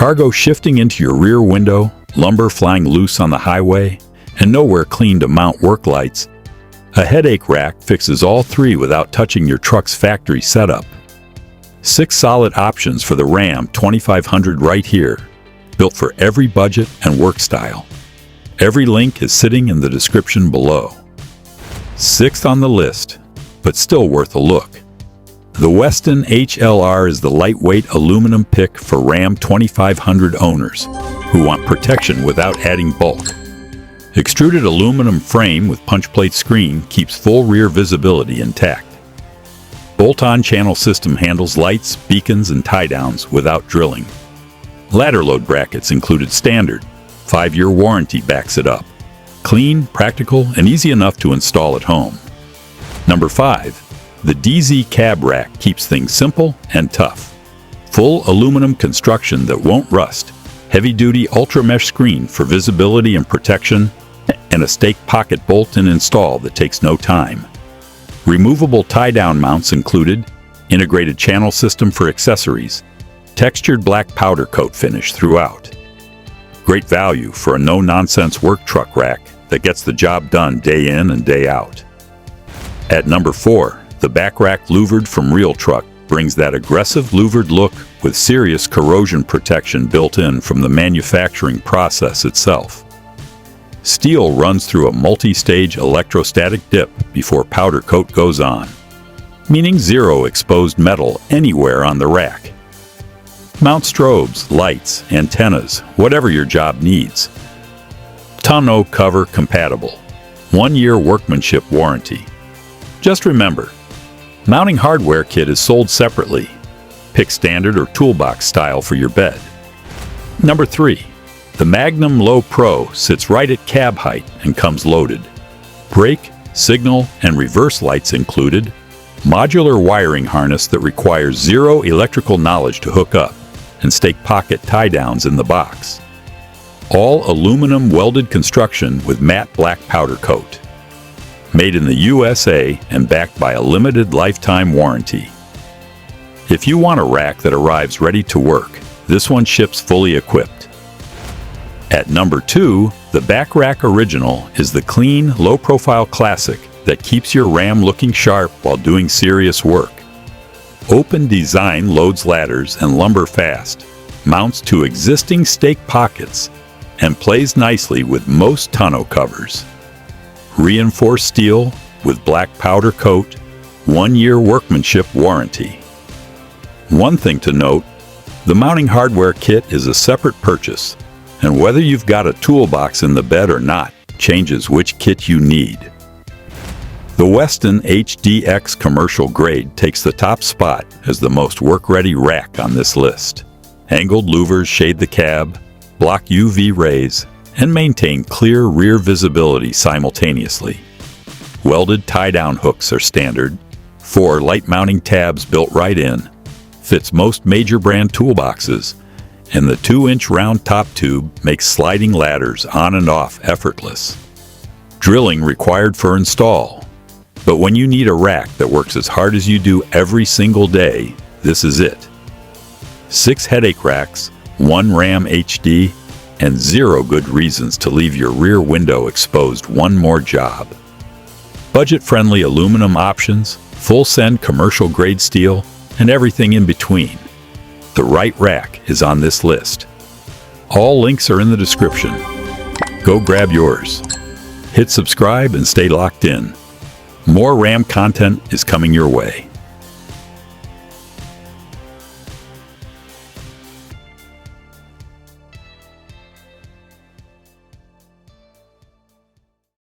Cargo shifting into your rear window, lumber flying loose on the highway, and nowhere clean to mount work lights, a headache rack fixes all three without touching your truck's factory setup. 6 solid options for the Ram 2500 right here, built for every budget and work style. Every link is sitting in the description below. 6th on the list, but still worth a look. The Westin HLR is the lightweight aluminum pick for Ram 2500 owners who want protection without adding bulk. Extruded aluminum frame with punch plate screen keeps full rear visibility intact. Bolt-on channel system handles lights, beacons, and tie-downs without drilling. Ladder load brackets included standard. 5-year warranty backs it up. Clean, practical, and easy enough to install at home. Number 5. The Dee Zee cab rack keeps things simple and tough. Full aluminum construction that won't rust. Heavy-duty ultra-mesh screen for visibility and protection, and a stake pocket bolt-in install that takes no time. Removable tie-down mounts included, integrated channel system for accessories, textured black powder coat finish throughout. Great value for a no-nonsense work truck rack that gets the job done day in and day out. At number 4, the BACKRACK Louvered from RealTruck brings that aggressive louvered look with serious corrosion protection built in from the manufacturing process itself. Steel runs through a multi-stage electrostatic dip before powder coat goes on, meaning zero exposed metal anywhere on the rack. Mount strobes, lights, antennas, whatever your job needs. Tonneau cover compatible. 1-year workmanship warranty. Just remember, mounting hardware kit is sold separately. Pick standard or toolbox style for your bed. Number 3. The Magnum Low Pro sits right at cab height and comes loaded. Brake, signal, and reverse lights included. Modular wiring harness that requires zero electrical knowledge to hook up, and stake pocket tie-downs in the box. All aluminum welded construction with matte black powder coat. Made in the USA and backed by a limited lifetime warranty. If you want a rack that arrives ready to work, this one ships fully equipped. At number 2, the BACKRACK Original is the clean, low-profile classic that keeps your Ram looking sharp while doing serious work. Open design loads ladders and lumber fast, mounts to existing stake pockets, and plays nicely with most tonneau covers. Reinforced steel with black powder coat, 1-year workmanship warranty. One thing to note, the mounting hardware kit is a separate purchase, and whether you've got a toolbox in the bed or not changes which kit you need. The Westin HDX commercial grade takes the top spot as the most work-ready rack on this list. Angled louvers shade the cab, block UV rays, and maintain clear rear visibility simultaneously. Welded tie-down hooks are standard. 4 light mounting tabs built right in. Fits most major brand toolboxes, and the 2-inch round top tube makes sliding ladders on and off effortless. Drilling required for install. But when you need a rack that works as hard as you do every single day, this is it. 6 headache racks, 1 Ram HD, and 0 good reasons to leave your rear window exposed one more job. Budget-friendly aluminum options, full-send commercial-grade steel, and everything in between. The right rack is on this list. All links are in the description. Go grab yours. Hit subscribe and stay locked in. More Ram content is coming your way.